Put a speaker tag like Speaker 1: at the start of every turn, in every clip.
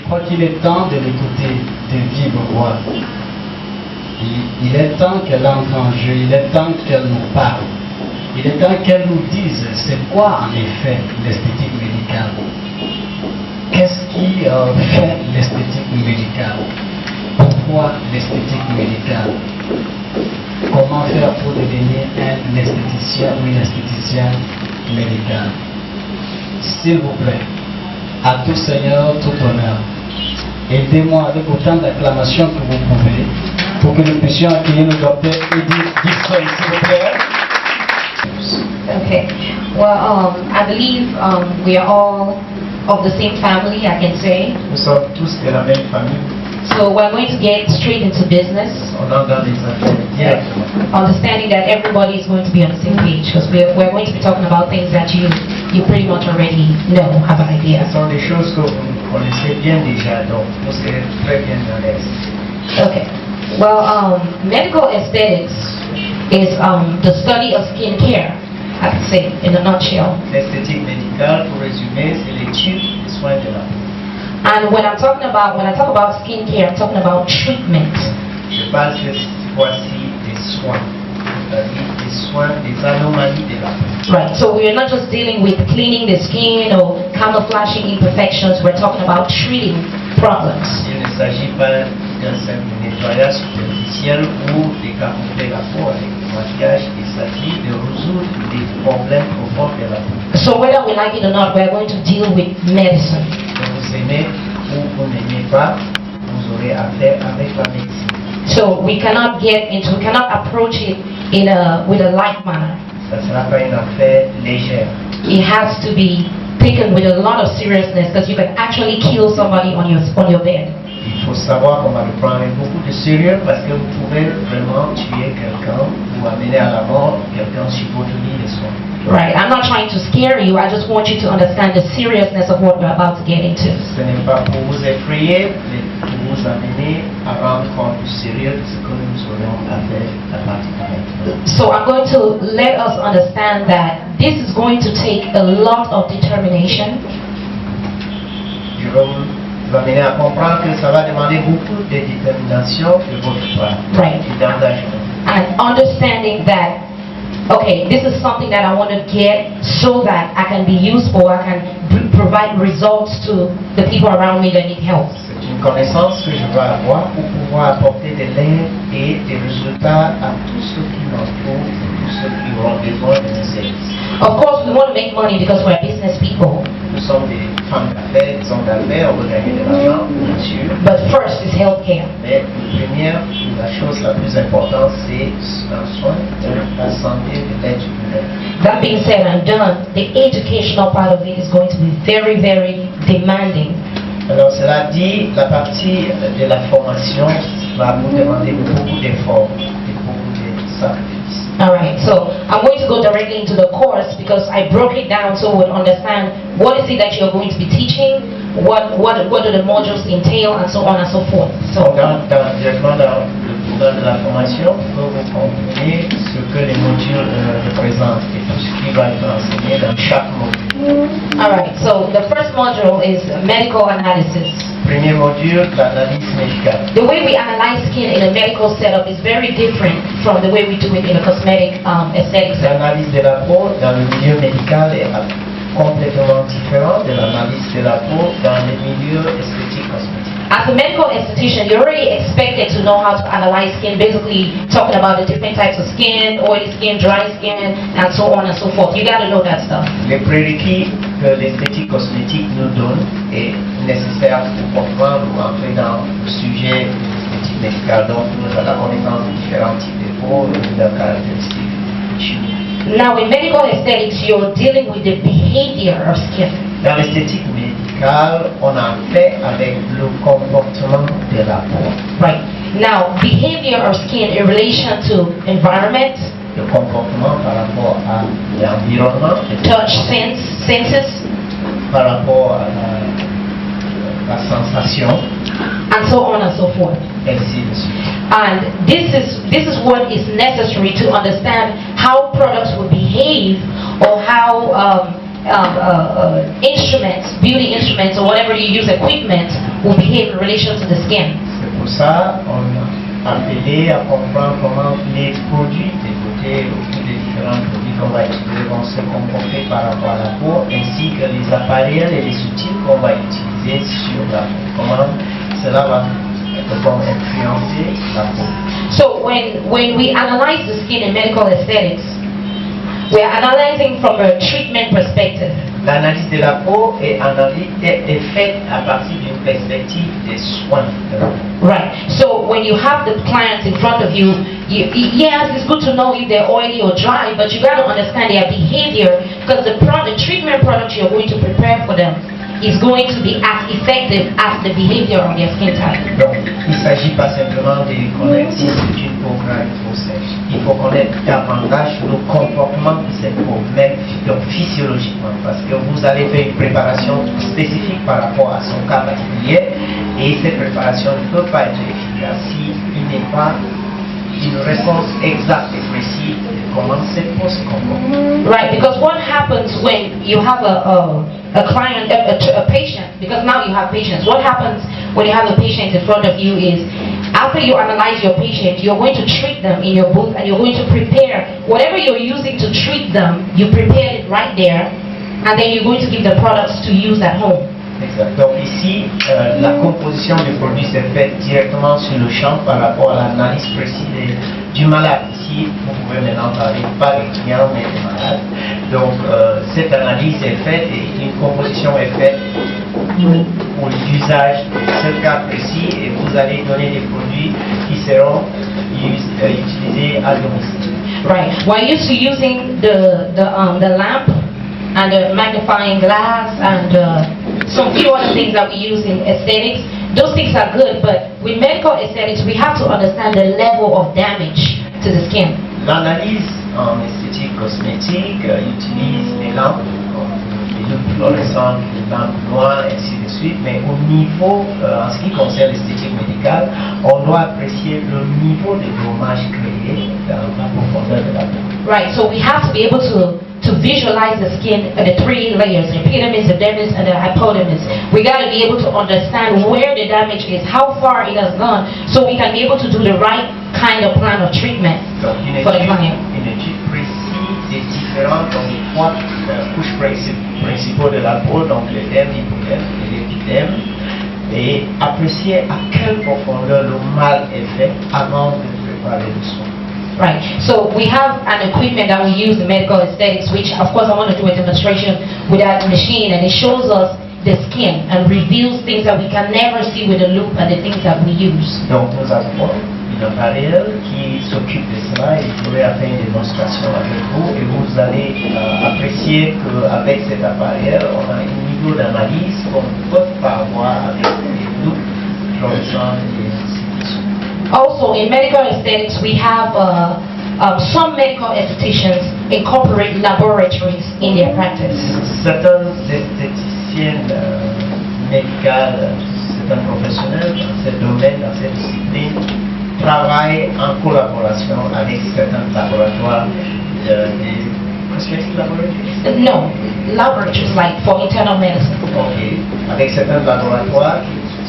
Speaker 1: crois qu'il est temps de l'écouter de vive voix. Il est temps qu'elle entre en jeu, il est temps qu'elle nous parle. Il est temps qu'elle nous dise c'est quoi en effet l'esthétique médicale. Qu'est-ce qui fait l'esthétique médicale? Pourquoi l'esthétique médicale? Comment faire pour devenir un esthéticien ou une esthéticienne médicale? S'il vous plaît, à tout Seigneur, tout honneur, aidez-moi avec autant d'acclamations que vous pouvez pour que nous puissions accueillir le docteur Edith Dixon, s'il vous plaît.
Speaker 2: Okay. Well, I believe we are all of the same family, I can say.
Speaker 3: Nous sommes tous de la même famille.
Speaker 2: So we're going to get straight into business.
Speaker 3: On entre dans les affaires directement.
Speaker 2: Understanding that everybody is going to be on the same page, because we're going to be talking about things that you pretty much already know, have an idea.
Speaker 3: Ce sont des choses que vous connaissez bien déjà, donc vous serez très bien à l'aise.
Speaker 2: Okay. Well, medical aesthetics is the study of skin care, I can say in a nutshell.
Speaker 3: L'esthétique médicale, pour résumer, c'est l'étude des soins de la peau.
Speaker 2: And when I talk about skin care, I'm talking about treatment.
Speaker 3: Je parle cette fois-ci des soins, c'est-à-dire des soins des anomalies de la peau.
Speaker 2: Right, so we're not just dealing with cleaning the skin or camouflaging imperfections, we're talking about treating problems.
Speaker 3: Il ne s'agit pas d'un simple nettoyage superficiel ou de camoufler la peau avec du maquillage, il s'agit de résoudre des problèmes profonds de la peau.
Speaker 2: So whether we like it or not, we're going to deal with medicine.
Speaker 3: Que vous aimez ou vous n'aimez pas, vous aurez affaire avec la médecine.
Speaker 2: So we cannot approach it with a light manner.
Speaker 3: Ça ne sera pas une affaire légère.
Speaker 2: It has to be taken with a lot of seriousness, because you can actually kill somebody on your bed.
Speaker 3: Il faut savoir qu'on va le prendre avec beaucoup de sérieux parce que vous pouvez vraiment tuer quelqu'un ou amener à la mort quelqu'un sur votre lit de soins.
Speaker 2: Right, I'm not trying to scare you, I just want you to understand the seriousness of what we're about to get into.
Speaker 3: Ce n'est pas pour vous effrayer, mais pour vous amener à rendre compte du sérieux de ce que nous aurons à faire à partir de maintenant.
Speaker 2: So I'm going to let us understand that this is going to take a lot of determination.
Speaker 3: Je vais vous amener à comprendre que ça va demander beaucoup de détermination de votre part.
Speaker 2: Right.
Speaker 3: Et d'engagement.
Speaker 2: And understanding that, okay, this is something that I want to get so that I can be useful, I can provide results to the people around me that need help.
Speaker 3: C'est une connaissance que je veux avoir pour pouvoir apporter de l'aide et des résultats à tous ceux qui m'entourent et tous ceux qui auront besoin de mes services.
Speaker 2: Of course, we want to make money because we're business people.
Speaker 3: Nous sommes des femmes d'affaires, des hommes d'affaires, on veut gagner de l'argent, bien sûr.
Speaker 2: But first is healthcare.
Speaker 3: Mais la chose la plus importante, c'est un soin de la santé de l'être humain.
Speaker 2: That being said and done, the educational part of it is going to be very, very demanding.
Speaker 3: Alors cela dit, la partie de la formation va vous demander beaucoup d'efforts et beaucoup de sacrifices.
Speaker 2: Alright, so I'm going to go directly into the course because I broke it down so we'll understand what is it that you're going to be teaching, what do the modules entail, and so on and so forth. So
Speaker 3: Directement dans le programme de la formation, pour vous compreniez ce que les modules représentent et tout ce qui va être enseigné dans chaque module.
Speaker 2: Alright, so the first module is medical analysis.
Speaker 3: Premier module, l'analyse médicale.
Speaker 2: The way we analyze skin in a medical setup is very different from the way we do it in a cosmetic aesthetic setup.
Speaker 3: L'analyse de la peau dans le milieu médical est complètement différente de l'analyse de la peau dans les milieux esthétiques cosmétiques.
Speaker 2: As a medical esthetician, you're already expected to know how to analyze skin, basically talking about the different types of skin, oily skin, dry skin, and so on and so forth. You got to know that stuff.
Speaker 3: Les prérequis que l'esthétique cosmétique nous donne est nécessaire pour comprendre ou entrer dans le sujet de l'esthétique médicale. Donc, nous avons la connaissance de différents types de peau et de leurs caractéristiques chimiques.
Speaker 2: Now, in medical aesthetics, you're dealing with the behavior of skin.
Speaker 3: Dans l'esthétique médicale, on a fait avec le comportement de la peau.
Speaker 2: Right. Now, behavior of skin in relation to environment,
Speaker 3: Le comportement par rapport à l'environnement,
Speaker 2: touch, senses,
Speaker 3: par rapport à la sensation,
Speaker 2: and so on and so forth.
Speaker 3: ainsi de suite.
Speaker 2: And this is what is necessary to understand how products will behave or how instruments, beauty instruments, or whatever you use, equipment, will behave in relation to the skin.
Speaker 3: C'est pour ça on a appelé à comprendre comment les produits développés autour des différents produits qu'on va utiliser vont se comporter par rapport à la peau, ainsi que les appareils et les outils qu'on va utiliser sur la peau. Comment cela va influencer la peau.
Speaker 2: So when we analyze the skin in medical aesthetics, we are analyzing from a treatment perspective.
Speaker 3: L'analyse de la peau est faite à partir d'une perspective des soins de la peau.
Speaker 2: Right. So when you have the clients in front of you, yes, it's good to know if they're oily or dry, but you got to understand their behavior, because the treatment product you're going to prepare for them is going to be as effective as the behavior on their skin type.
Speaker 3: Donc, il ne s'agit pas simplement de connaître si c'est une peau grasse ou sèche. Il faut connaître davantage le comportement de cette peau, même donc physiologiquement, parce que vous allez faire une préparation spécifique par rapport à son cas particulier, et cette préparation ne peut pas être efficace s'il n'est pas une réponse exacte et précise de comment cette peau se comporte.
Speaker 2: Right, because what happens when you have a client, a patient, because now you have patients, what happens when you have a patient in front of you is, after you analyze your patient, you're going to treat them in your booth, and you're going to prepare whatever you're using to treat them, you prepare it right there, and then you're going to give the products to use at home.
Speaker 3: Exact. Donc ici, la composition du produit s'est faite directement sur le champ par rapport à l'analyse précise du malade. Ici, vous pouvez maintenant parler pas des clients mais des malades. Donc cette analyse est faite et une composition est faite pour l'usage de ce cas précis, et vous allez donner des produits qui seront utilisés à domicile.
Speaker 2: Right. We're used to using the lamp and the magnifying glass and some few other things that we use in aesthetics. Those things are good, but with medical aesthetics, we have to understand the level of damage to the skin.
Speaker 3: L'analyse en esthétique cosmétique utilise les lampes, les lumières fluorescentes, les lampes noires, ainsi de suite, mais au niveau, en ce qui concerne l'esthétique médicale, on doit apprécier le niveau de dommages créés dans la profondeur de la peau.
Speaker 2: Right, so we have to be able to visualize the skin, the three layers, the epidermis, the dermis, and the hypodermis. We got to be able to understand where the damage is, how far it has gone, so we can be able to do the right kind of plan of treatment for the client.
Speaker 3: Une étude précise des différentes les trois couches principaux de la peau, donc le derme, l'hypoderme et l'épiderme, et apprécier à quelle profondeur le mal est fait avant de préparer le soin.
Speaker 2: Right. So we have an equipment that we use in medical aesthetics, which of course I want to do a demonstration with that machine, and it shows us the skin and reveals things that we can never see with a loupe and the things that we use.
Speaker 3: Donc nous avons un appareil qui s'occupe de cela, et je vais faire une démonstration avec vous, et vous allez apprécier qu'avec cet appareil on a un niveau d'analyse qu'on ne peut pas avoir avec les loupes fluorescentes et ainsi de suite.
Speaker 2: Also, in medical aesthetics, we have some medical estheticians incorporate laboratories in their practice.
Speaker 3: Certains esthéticiennes médicales, certains professionnels dans ce domaine, dans cette discipline, travaillent en collaboration avec certains laboratoires cosmetic laboratories?
Speaker 2: No, laboratories like for internal medicine.
Speaker 3: Okay. Avec certains laboratoires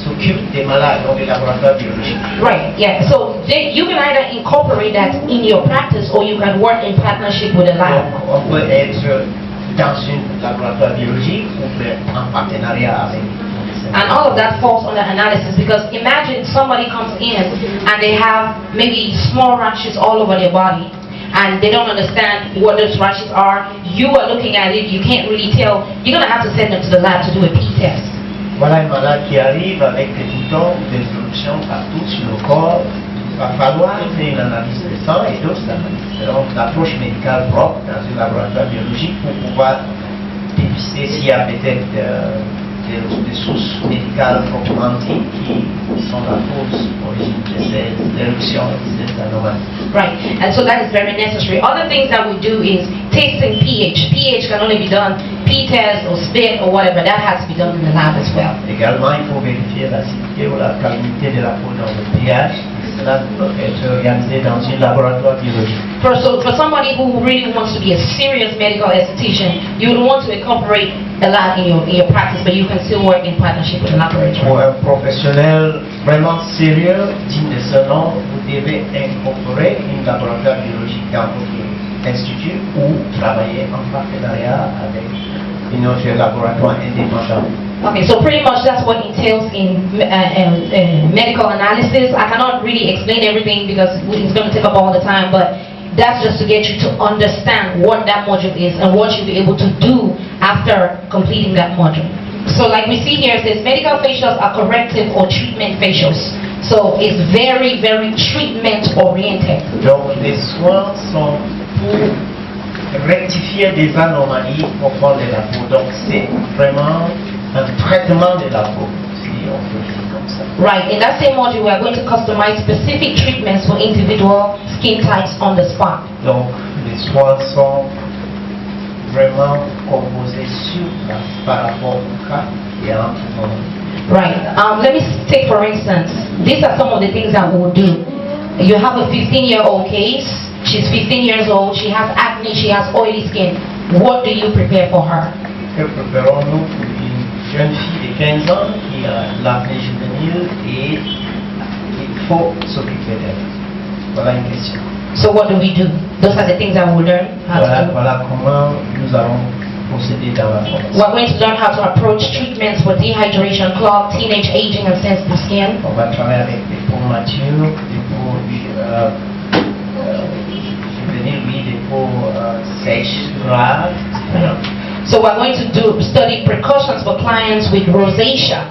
Speaker 3: s'occupent des malades, donc des laboratoires biologiques.
Speaker 2: Right, yeah. So you can either incorporate that in your practice, or you can work in partnership with a lab.
Speaker 3: Donc, on peut être dans un laboratoire biologique ou en partenariat avec.
Speaker 2: And all of that falls under analysis, because imagine somebody comes in and they have maybe small rashes all over their body, and they don't understand what those rashes are. You are looking at it, you can't really tell. You're going to have to send them to the lab to do a P test.
Speaker 3: Voilà un malade qui arrive avec des boutons ou des éruptions partout sur le corps. Il va falloir faire une analyse de sang et d'autres analyses. Donc l'approche médicale propre dans un laboratoire biologique pour pouvoir dépister s'il y a peut-être des sources médicales proprement dites qui sont la cause origine de ces éruptions, de ces anomalies.
Speaker 2: Right, and so that is very necessary. Other things that we do is tasting pH. pH can only be done, P-test or spit or whatever, that has to be done in the lab as well.
Speaker 3: Également, il faut vérifier l'acidité ou l'alcalinité de la peau dans le pH. cela peut être réalisé dans un laboratoire biologique.
Speaker 2: For somebody who really wants to be a serious medical esthetician, you would want to incorporate a lot in your practice, but you can still work in partnership with a laboratory.
Speaker 3: Pour un professionnel vraiment sérieux, digne de ce nom, vous devez incorporer un laboratoire biologique dans votre institut ou travailler en partenariat avec un autre laboratoire indépendant.
Speaker 2: Okay, so pretty much that's what entails in medical analysis. I cannot really explain everything because it's going to take up all the time, but that's just to get you to understand what that module is and what you'll be able to do after completing that module. So like we see here, it says medical facials are corrective or treatment facials. So it's very, very treatment oriented.
Speaker 3: Donc les soins sont pour rectifier des anomalies profondes de la peau. Donc c'est vraiment un traitement de la peau, si on peut dire comme ça.
Speaker 2: Right, in that same module we are going to customize specific treatments for individual skin types on the spot.
Speaker 3: Donc les soins sont vraiment composés sur place par rapport au cas et à l'environnement.
Speaker 2: Right, let me take for instance, these are some of the things that we'll do. You have a 15-year-old case, she's 15 years old, she has acne, she has oily skin. What do you prepare for her?
Speaker 3: Que préparons-nous pour une jeune fille de 15 ans qui a l'acné juvénile et il faut s'occuper d'elle? Voilà une question.
Speaker 2: So what do we do? Those are the things that we'll learn how to do.
Speaker 3: Voilà comment nous allons procéder dans la formation.
Speaker 2: We're going to learn how to approach treatments for dehydration, clog, teenage aging, and sensitive skin.
Speaker 3: On va travailler avec des peaux matures, des peaux juvéniles, oui, des peaux sèches, graves, différentes.
Speaker 2: So we're going to study precautions for clients with rosacea.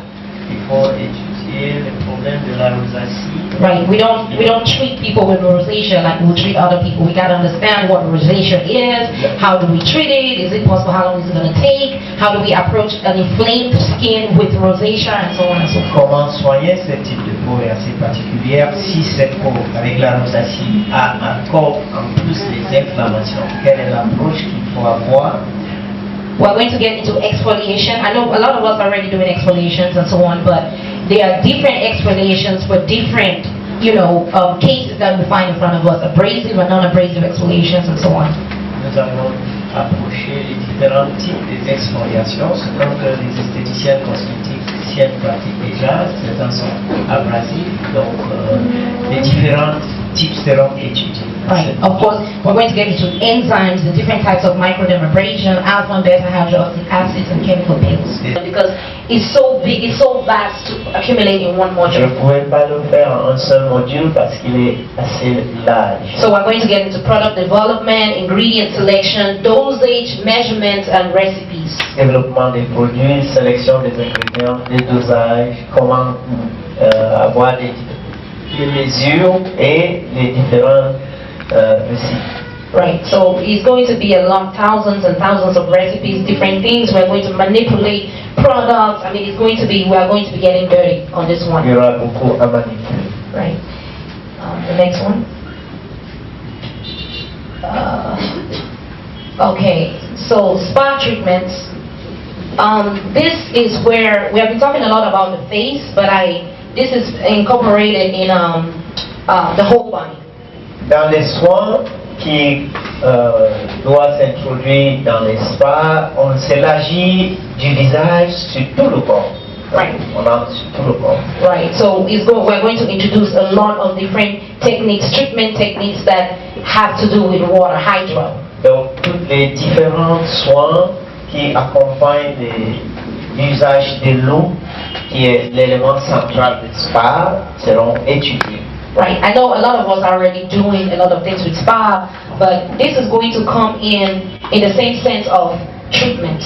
Speaker 3: Il faut étudier les problèmes de la rosacée.
Speaker 2: Right, we don't treat people with rosacea like we treat other people. We gotta understand what rosacea is. How do we treat it? Is it possible? How long is it gonna take? How do we approach an inflamed skin with rosacea and so on and so forth?
Speaker 3: Comment soigner ce type de peau est assez particulière si cette peau avec la rosacée a encore en plus les inflammations? Quelle est l'approche qu'il faut avoir?
Speaker 2: We're going to get into exfoliation. I know a lot of us are already doing exfoliations and so on, but there are different exfoliations for different, cases that we find in front of us, abrasive and non-abrasive exfoliations and so on.
Speaker 3: Nous allons approcher les différents types d'exfoliations, ce que les esthéticiennes cosméticiennes pratiquent déjà. Certains sont abrasifs, donc les différents types seront étudiés.
Speaker 2: Right. Of course, we're going to get into enzymes, the different types of microdermabrasion, alpha and beta hydroxy acids, and chemical peels. Because it's so big, it's so vast to accumulate in one
Speaker 3: Je
Speaker 2: module.
Speaker 3: ne pouvais pas le faire en un seul module parce qu'il est assez large.
Speaker 2: So we're going to get into product development, ingredient selection, dosage, measurements, and recipes.
Speaker 3: Développement des produits, sélection des ingrédients, des dosages, comment avoir les mesures et les différents receipts.
Speaker 2: Right, so it's going to be thousands and thousands of recipes, different things. We're going to manipulate products. I mean, we are going to be getting dirty on this one.
Speaker 3: Il y aura beaucoup à manipuler.
Speaker 2: Right. The next one. Okay, so spa treatments. This is where we have been talking a lot about the face, but this is incorporated in the whole body.
Speaker 3: Dans les soins qui doivent s'introduire dans les spas, on s'élargit du visage sur tout le corps.
Speaker 2: Right.
Speaker 3: On a sur tout le corps.
Speaker 2: Right. So we're going to introduce a lot of different techniques, treatment techniques that have to do with water, hydro.
Speaker 3: Donc, tous les différents soins qui accompagnent l'usage de l'eau, qui est l'élément central du spa, seront étudiés.
Speaker 2: Right. I know a lot of us are already doing a lot of things with spa, but this is going to come in the same sense of treatment.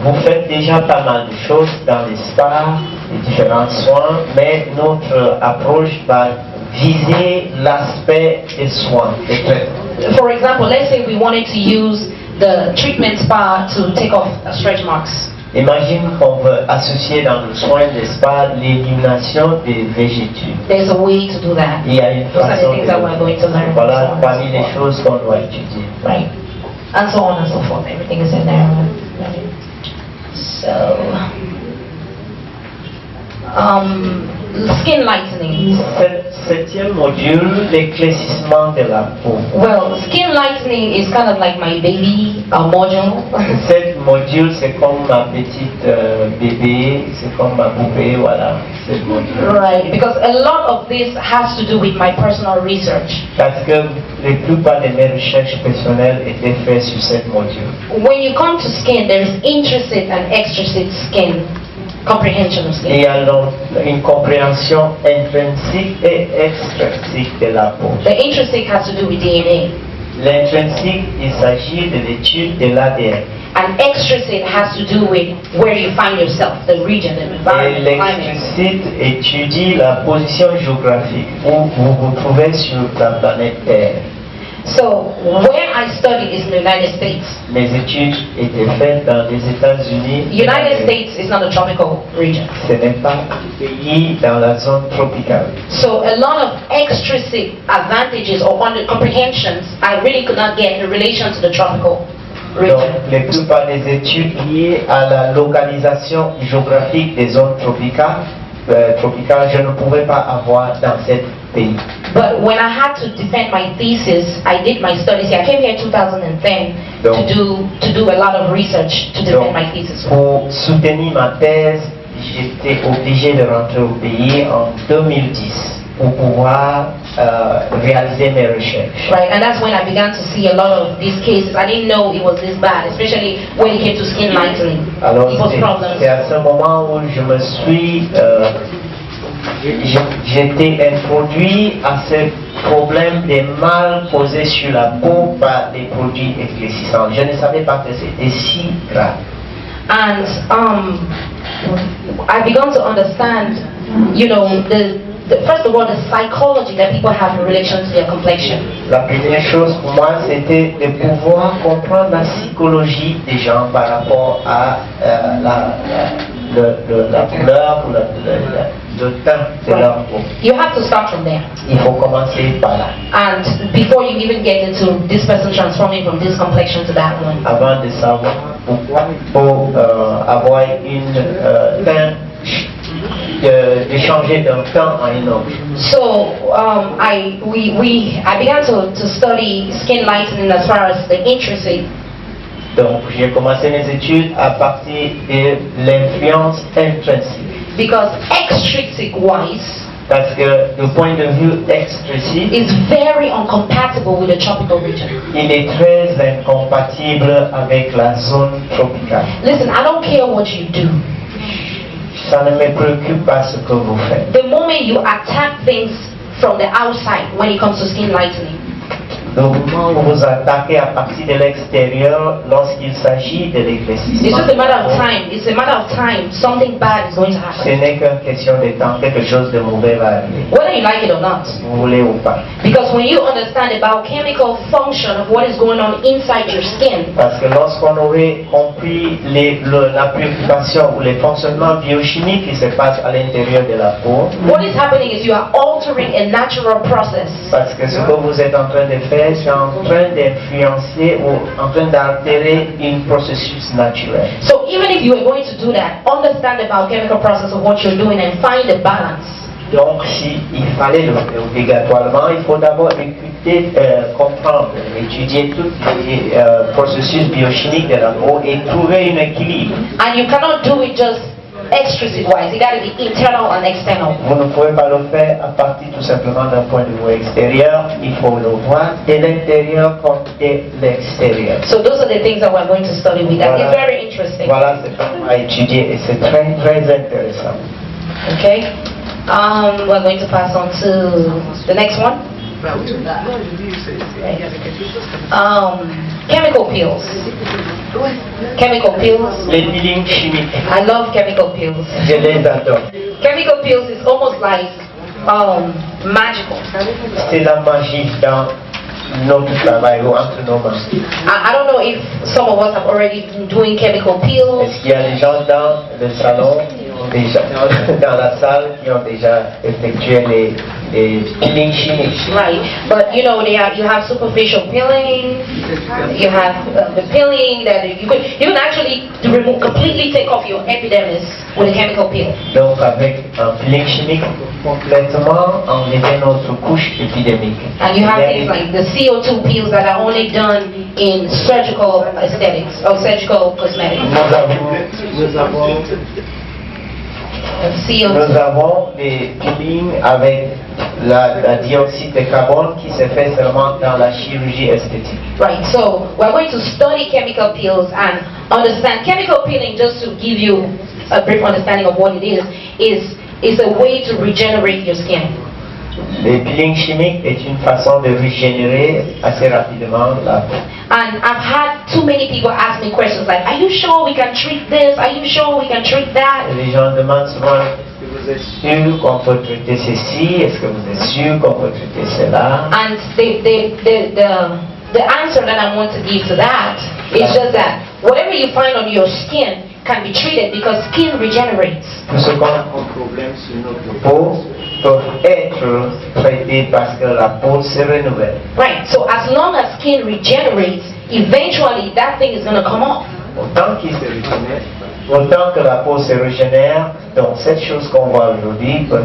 Speaker 3: Vous faites déjà pas mal de choses dans les spas, les différents soins, mais notre approche va viser l'aspect des soins, des traitements.
Speaker 2: For example, let's say we wanted to use the treatment spa to take off stretch marks.
Speaker 3: Imagine qu'on veut associer dans le soin des spas l'élimination des végétudes.
Speaker 2: There's a way to do that.
Speaker 3: Il y a une
Speaker 2: Those are the
Speaker 3: façon
Speaker 2: things that we're going to learn.
Speaker 3: Voilà parmi les choses qu'on doit étudier.
Speaker 2: Right. And so on and so forth. Everything is in there. So, skin lightening.
Speaker 3: Septième module, l'éclaircissement de la peau.
Speaker 2: Well, skin lightening is kind of like my baby module.
Speaker 3: Cette module, c'est comme ma petite bébé, c'est comme ma poupée, voilà. Cette module.
Speaker 2: Right, because a lot of this has to do with my personal research.
Speaker 3: Parce que la plupart de mes recherches personnelles étaient faites sur cette module.
Speaker 2: When you come to skin, there is intrinsic and extrinsic skin comprehension of skin.
Speaker 3: Il y a donc une compréhension intrinsique et extrinsique de la peau.
Speaker 2: The intrinsic has to do with DNA.
Speaker 3: L'intrinsique, il s'agit de l'étude de l'ADN.
Speaker 2: And extrinsic has to do with where you find yourself, the region, the
Speaker 3: Et
Speaker 2: environment, the climate.
Speaker 3: l'extrinsique étudie la position géographique où vous vous trouvez sur la planète Terre.
Speaker 2: So where I studied is in the United States.
Speaker 3: Mes études étaient faites dans les États-Unis.
Speaker 2: United States is not a tropical region.
Speaker 3: Ce n'est pas un pays dans la zone tropicale.
Speaker 2: So a lot of extrinsic advantages or under comprehensions I really could not get in relation to the tropical
Speaker 3: Donc,
Speaker 2: region.
Speaker 3: la plupart des études liées à la localisation géographique des zones tropicales, je ne pouvais pas avoir dans ce pays.
Speaker 2: But when I had to defend my thesis, I did my studies here. I came here in 2010 to do a lot of research to defend my thesis.
Speaker 3: Pour soutenir ma thèse, j'étais obligé de rentrer au pays en 2010 pour pouvoir réaliser mes recherches.
Speaker 2: Right, and that's when I began to see a lot of these cases. I didn't know it was this bad, especially when it came to skin lightening.
Speaker 3: Alors
Speaker 2: People's problems.
Speaker 3: c'est à ce moment où je me suis j'étais introduit à ce problème des mal posés sur la peau par des produits éclaircissants. Je ne savais pas que c'était si grave.
Speaker 2: And I began to understand, you know, first of all, the psychology that people have in relation to their complexion.
Speaker 3: La première chose pour moi, c'était de pouvoir comprendre la psychologie des gens par rapport à la couleur ou le teint de leur peau.
Speaker 2: You have to start from there.
Speaker 3: Il faut commencer par là.
Speaker 2: And before you even get into this person transforming from this complexion to that one.
Speaker 3: Avant de savoir pourquoi il faut avoir une teint de changer d'un temps à un autre.
Speaker 2: So I began to study skin lightening as far as the intrinsic.
Speaker 3: Donc j'ai commencé mes études à partir de l'influence intrinsèque.
Speaker 2: Because extrinsic wise,
Speaker 3: Parce que du point de vue extrinsèque,
Speaker 2: is very incompatible with the tropical region.
Speaker 3: il est très incompatible avec la zone tropicale.
Speaker 2: Listen, I don't care what you do.
Speaker 3: Ça ne me préoccupe pas ce que vous faites.
Speaker 2: The moment you attack things from the outside when it comes to skin lightening,
Speaker 3: Le moment où vous attaquez à partir de l'extérieur lorsqu'il s'agit de l'éclaircissement.
Speaker 2: it's just a matter of time. It's a matter of time. Something bad is going to
Speaker 3: Ce
Speaker 2: happen.
Speaker 3: n'est qu'une question de temps, quelque chose de mauvais va arriver.
Speaker 2: Whether you like it or not.
Speaker 3: Vous voulez ou pas.
Speaker 2: Because when you understand the biochemical function of what is going on inside your skin,
Speaker 3: Parce que lorsqu'on aurait compris la préoccupation ou les fonctionnements biochimiques qui se passent à l'intérieur de la peau,
Speaker 2: what is happening is you are altering a natural process.
Speaker 3: parce que ce que vous êtes en train de faire, c'est en train d'influencer ou en train d'altérer un processus naturel.
Speaker 2: So even if you are going to do that, understand the biochemical process of what you're doing and find the balance.
Speaker 3: Donc, s'il fallait le faire obligatoirement, il faut d'abord écouter, comprendre, étudier tous les processus biochimiques de la peau et trouver un équilibre.
Speaker 2: And you cannot do it just extrinsic wise. It got to be internal and external.
Speaker 3: Vous ne pouvez pas le faire à partir tout simplement d'un point de vue extérieur. Il faut le voir de l'intérieur comme de l'extérieur.
Speaker 2: So those are the things that we're going to study with. That is very interesting.
Speaker 3: Voilà ce qu'on va étudier et c'est très très intéressant.
Speaker 2: Okay. We're going to pass on to the next one. Chemical peels. Chemical peels.
Speaker 3: Les peelings chimiques,
Speaker 2: I love chemical peels.
Speaker 3: je les adore.
Speaker 2: Chemical peels is almost like magical.
Speaker 3: C'est la magie dans notre travail ou entre nos mains.
Speaker 2: I don't know if some of us have already been doing chemical peels.
Speaker 3: Est-ce qu'il y a des gens dans le salon qui ont ont déjà dans la salle qui ont déjà effectué les peelings chimiques.
Speaker 2: Right, but you know you have superficial peeling, you have the peeling that you can actually completely take off your epidermis with a chemical peel.
Speaker 3: Donc avec un peeling chimique complètement enlever notre couche épidermique.
Speaker 2: And you have things like the CO2 peels that are only done in surgical aesthetics or surgical cosmetics.
Speaker 3: Nous avons des peelings avec la dioxyde de carbone qui se fait seulement dans la chirurgie esthétique.
Speaker 2: Right, so we're going to study chemical peels and understand chemical peeling. Just to give you a brief understanding of what it is a way to regenerate your skin.
Speaker 3: Le peeling chimique est une façon de régénérer assez rapidement la peau.
Speaker 2: And I've had too many people ask me questions like, are you sure we can treat this? Are you sure we can treat that?
Speaker 3: Les gens demandent souvent, est-ce que vous êtes sûr qu'on peut traiter ceci? Est-ce que vous êtes sûr qu'on peut traiter cela?
Speaker 2: And the answer that I want to give to that is just that whatever you find on your skin can be treated because skin regenerates.
Speaker 3: Tout ce qu'on a comme problème sur notre peau peut être traité parce que la peau se renouvelle.
Speaker 2: Right, so as long as skin regenerates, eventually that thing is going to come off.
Speaker 3: Autant qu'il se régénère, autant que la peau se régénère, donc cette chose qu'on voit aujourd'hui peut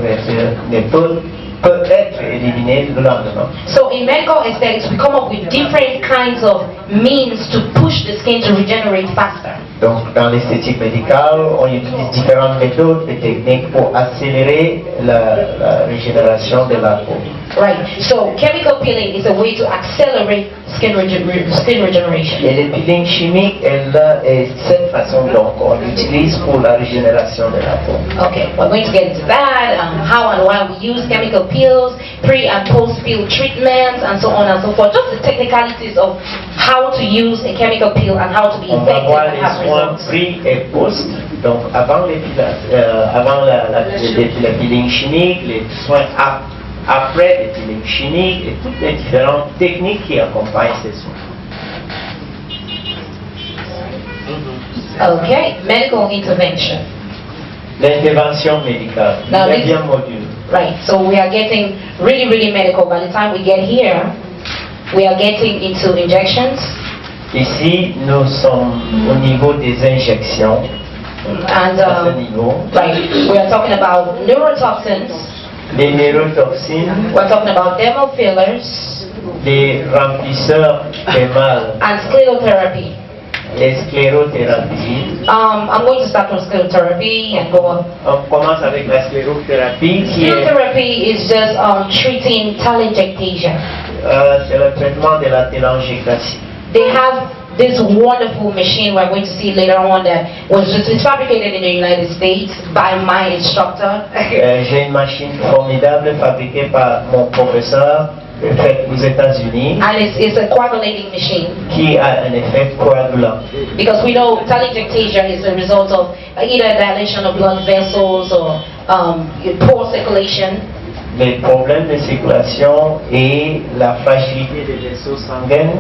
Speaker 3: être éliminée le lendemain.
Speaker 2: So in medical aesthetics, we come up with different kinds of means to push the skin to regenerate faster.
Speaker 3: Donc dans l'esthétique médicale, on utilise différentes méthodes et techniques pour accélérer la régénération de la peau.
Speaker 2: Right, so chemical peeling is a way to accelerate skin regeneration.
Speaker 3: Et le peeling chimique est cette façon dont on l'utilise pour la régénération de la peau.
Speaker 2: Okay, we're going to get into that, how and why we use chemical peels, pre and post peel treatments, and so on and so forth. Just the technicalities of how to use a chemical peel and how to be
Speaker 3: On va
Speaker 2: effective
Speaker 3: voir
Speaker 2: and
Speaker 3: les
Speaker 2: have
Speaker 3: soins
Speaker 2: results.
Speaker 3: pré et post. Donc avant le peeling chimique, les soins après le peeling chimique et toutes les différentes techniques qui accompagnent ces soins.
Speaker 2: Okay, medical intervention.
Speaker 3: L'intervention médicale,
Speaker 2: Now,
Speaker 3: il y a bien module.
Speaker 2: Right, so we are getting really medical. By the time we get here, we are getting into injections.
Speaker 3: Ici, nous sommes au niveau des injections.
Speaker 2: And
Speaker 3: À ce niveau,
Speaker 2: right, we are talking about neurotoxins.
Speaker 3: les neurotoxines,
Speaker 2: We're talking about dermal fillers
Speaker 3: les remplisseurs thermales,
Speaker 2: and sclerotherapy.
Speaker 3: les sclérothérapies.
Speaker 2: I'm going to start with sclerotherapy and go on.
Speaker 3: On commence avec la sclérothérapie qui est
Speaker 2: Sclerotherapy is just treating telangiectasia.
Speaker 3: c'est le traitement de la télangiectasie.
Speaker 2: They have this wonderful machine we're going to see later on that it's fabricated in the United States by my instructor.
Speaker 3: J'ai une machine formidable fabriquée par mon professeur faite aux États-Unis
Speaker 2: And it's a coagulating machine
Speaker 3: qui a un effet coagulant.
Speaker 2: because we know telangiectasia is the result of either dilation of blood vessels or poor circulation.
Speaker 3: Les problèmes de circulation et la fragilité des vaisseaux sanguins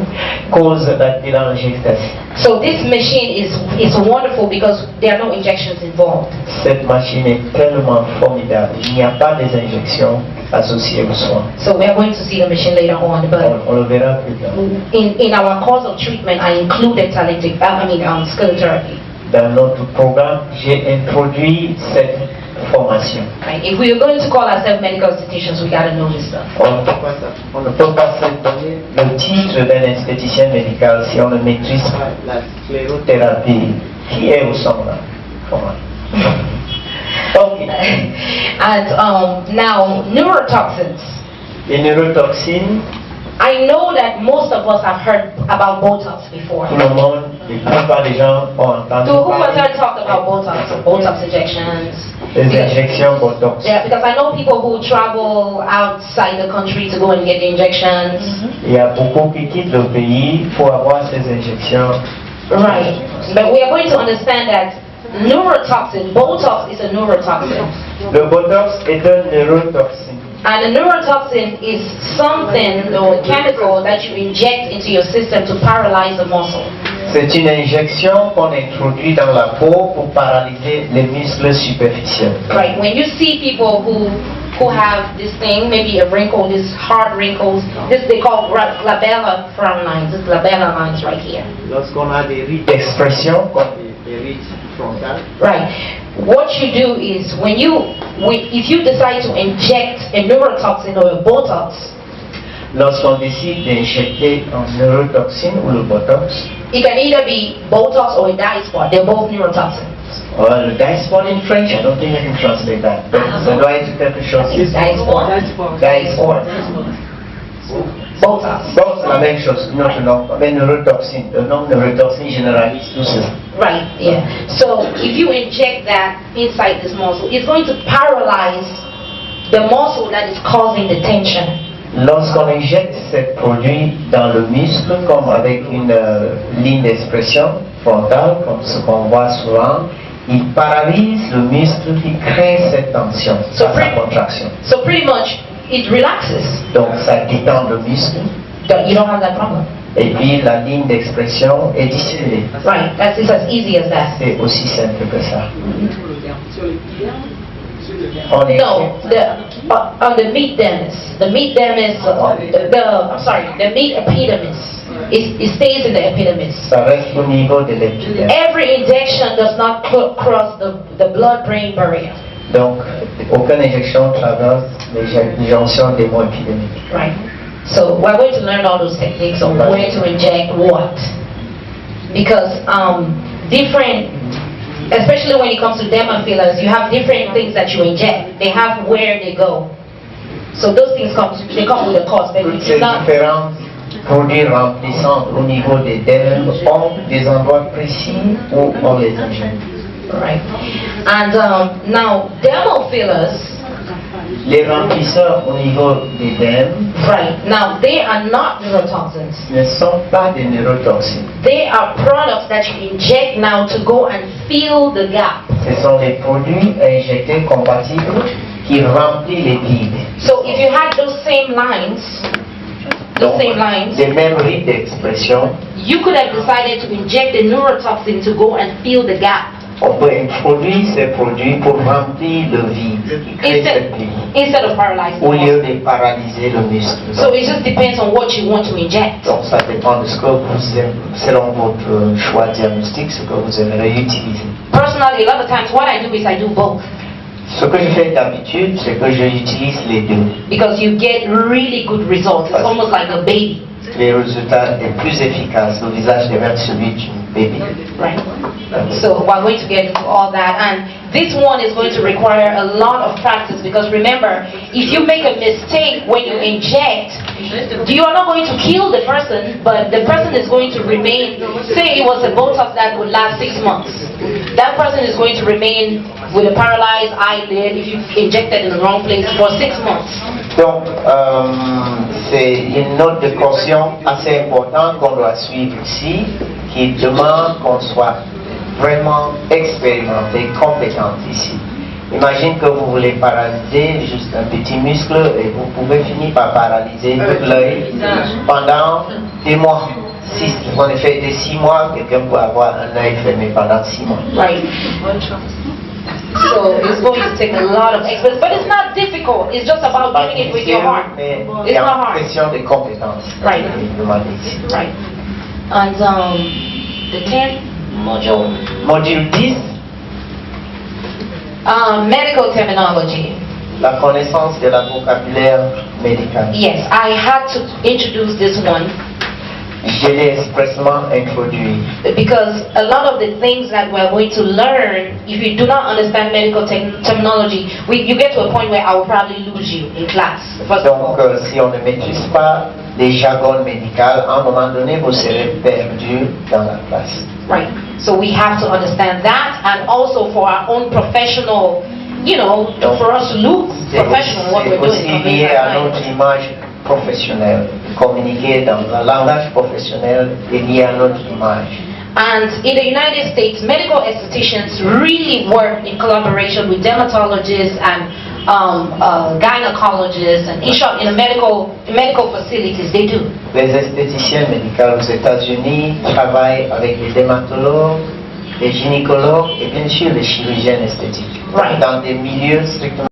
Speaker 3: causent la télangiectasie.
Speaker 2: So this machine is wonderful because there are no injections involved.
Speaker 3: Cette machine est tellement formidable. Il n'y a pas des injections associées aux soins.
Speaker 2: So we are going to see the machine later on, but
Speaker 3: On le verra plus tard.
Speaker 2: in our course of treatment, I included sclerotherapy.
Speaker 3: Dans notre programme, j'ai introduit cette formation.
Speaker 2: Right? If we are going to call ourselves medical institutions, we got to know this stuff.
Speaker 3: On ne peut pas se donner le titre d'un esthéticien médical si on ne maîtrise pas la sclérothérapie qui est au centre. Ok.
Speaker 2: And now, neurotoxins.
Speaker 3: Les neurotoxines,
Speaker 2: I know that most of us have heard about Botox before.
Speaker 3: tout le monde, la plupart des gens ont entendu
Speaker 2: So who has
Speaker 3: parler
Speaker 2: heard talk about Botox injections?
Speaker 3: des injections Botox.
Speaker 2: Yeah, because I know people who travel outside the country to go and get the injections.
Speaker 3: Il y a beaucoup qui quittent le pays pour avoir ces injections.
Speaker 2: Right. But we are going to understand that neurotoxin, Botox is a neurotoxin.
Speaker 3: Le Botox est un neurotoxine.
Speaker 2: And a neurotoxin is something or a chemical that you inject into your system to paralyze the muscle.
Speaker 3: C'est une injection qu'on introduit dans la peau pour paralyser les muscles superficiels.
Speaker 2: Right. When you see people who have this thing, maybe a wrinkle, this hard wrinkles, this they call glabella frown lines. This glabella lines right here.
Speaker 3: Lorsqu'on a des rides d'expression, comme des rides frontales.
Speaker 2: Right. What you do is if you decide to inject a neurotoxin or a Botox,
Speaker 3: lorsqu'on décide d'injecter un neurotoxine ou le Botox,
Speaker 2: it can either be Botox or a dye spot. They're both neurotoxins.
Speaker 3: Well, the dye spot in French, I don't think I can translate that. Ça doit être quelque chose.
Speaker 2: Dye spot.
Speaker 3: Dye spot.
Speaker 2: Botox.
Speaker 3: Bon, c'est la même chose, notre nom, mais neurotoxine. Le nom neurotoxine généralise tout ça.
Speaker 2: Right, yeah. So if you inject that inside this muscle, it's going to paralyze the muscle that is causing the tension.
Speaker 3: Lorsqu'on injecte ce produit dans le muscle, comme avec une ligne d'expression frontale, comme ce qu'on voit souvent, il paralyse le muscle qui crée cette tension, sa contraction.
Speaker 2: So pretty much, it relaxes.
Speaker 3: Donc ça détend le muscle.
Speaker 2: You don't have that problem.
Speaker 3: Et puis la ligne d'expression est dissimulée.
Speaker 2: Right, it's as easy as that.
Speaker 3: C'est aussi simple que ça. On est
Speaker 2: No, on the meat dermis. The meat dermis, the meat epidermis. It stays in the epidermis.
Speaker 3: Ça reste au niveau de l'épiderme.
Speaker 2: Every injection does not cross the blood-brain barrier.
Speaker 3: Donc, aucune injection traverse les jonctions des voies épidermiques.
Speaker 2: Right. So we're going to learn all those techniques on where to inject what. Because different, especially when it comes to dermal fillers, you have different things that you inject. They have where they go. So those things come with a cost. But
Speaker 3: Toutes ces différents produits remplissants au niveau des dermes ont des endroits précis où on les injecte.
Speaker 2: Right. And now dermal fillers.
Speaker 3: Les remplisseurs au niveau des dermes,
Speaker 2: right, now they are not neurotoxins.
Speaker 3: Ne sont pas des neurotoxines.
Speaker 2: They are products that you inject now to go and fill the gap.
Speaker 3: Ce sont des produits injectés compatibles qui remplissent les vides.
Speaker 2: So if you had those same lines,
Speaker 3: les mêmes rides d'expression,
Speaker 2: you could have decided to inject the neurotoxin to go and fill the gap.
Speaker 3: On peut introduire ces produits pour remplir le vide qui crée cette ligne,
Speaker 2: instead of paralyzing.
Speaker 3: au lieu de paralyser le muscle.
Speaker 2: So it just depends on what you want to inject.
Speaker 3: Donc ça dépend de ce que vous aimez, selon votre choix diagnostique, ce que vous aimeriez utiliser.
Speaker 2: Personally, a lot of times what I do is I do both.
Speaker 3: Ce que je fais d'habitude, c'est que j'utilise les deux.
Speaker 2: Because you get really good results. It's almost like a baby.
Speaker 3: Les résultats les plus efficaces, le visage devient celui d'une bébé.
Speaker 2: Right. So we're going to get into all that, and this one is going to require a lot of practice, because remember, if you make a mistake when you inject, you are not going to kill the person, but the person is going to remain. Say it was a Botox that would last 6 months. That person is going to remain with a paralyzed eyelid if you injected in the wrong place for 6 months.
Speaker 3: Donc, c'est une note de caution assez importante qu'on doit suivre ici, qui demande qu'on soit vraiment expérimenté, compétent ici. Imagine que vous voulez paralyser juste un petit muscle et vous pouvez finir par paralyser tout l'œil pendant des mois. En effet, de 6 mois, quelqu'un peut avoir un œil fermé pendant 6 mois.
Speaker 2: Right. So it's going to take a lot of experience, but it's not difficult. It's just about doing it with your heart. It's not hard.
Speaker 3: Question de compétence.
Speaker 2: Right. Right. And the 10th module.
Speaker 3: Module 10.
Speaker 2: Medical terminology.
Speaker 3: La connaissance de la vocabulaire médical.
Speaker 2: Yes, I had to introduce this one.
Speaker 3: Je l'ai expressement introduit.
Speaker 2: Because a lot of the things that we're going to learn, if you do not understand medical terminology, you get to a point where I will probably lose you in class.
Speaker 3: Donc, si on ne maîtrise pas les jargons médicaux, à un moment donné, vous serez perdu dans la classe.
Speaker 2: Right. So we have to understand that, and also for our own professional, for us to look professional what we're doing.
Speaker 3: C'est aussi lié à notre image professionnelle. Communiquer dans le langage professionnel est lié à notre image.
Speaker 2: And in the United States, medical estheticians really work in collaboration with dermatologists and gynecologists, and in short, in the medical facilities, they do.
Speaker 3: Les esthéticiens médicaux aux États-Unis travaillent avec les dermatologues, les gynécologues et bien sûr les chirurgiens esthétiques.
Speaker 2: Right.
Speaker 3: Dans des milieux strictement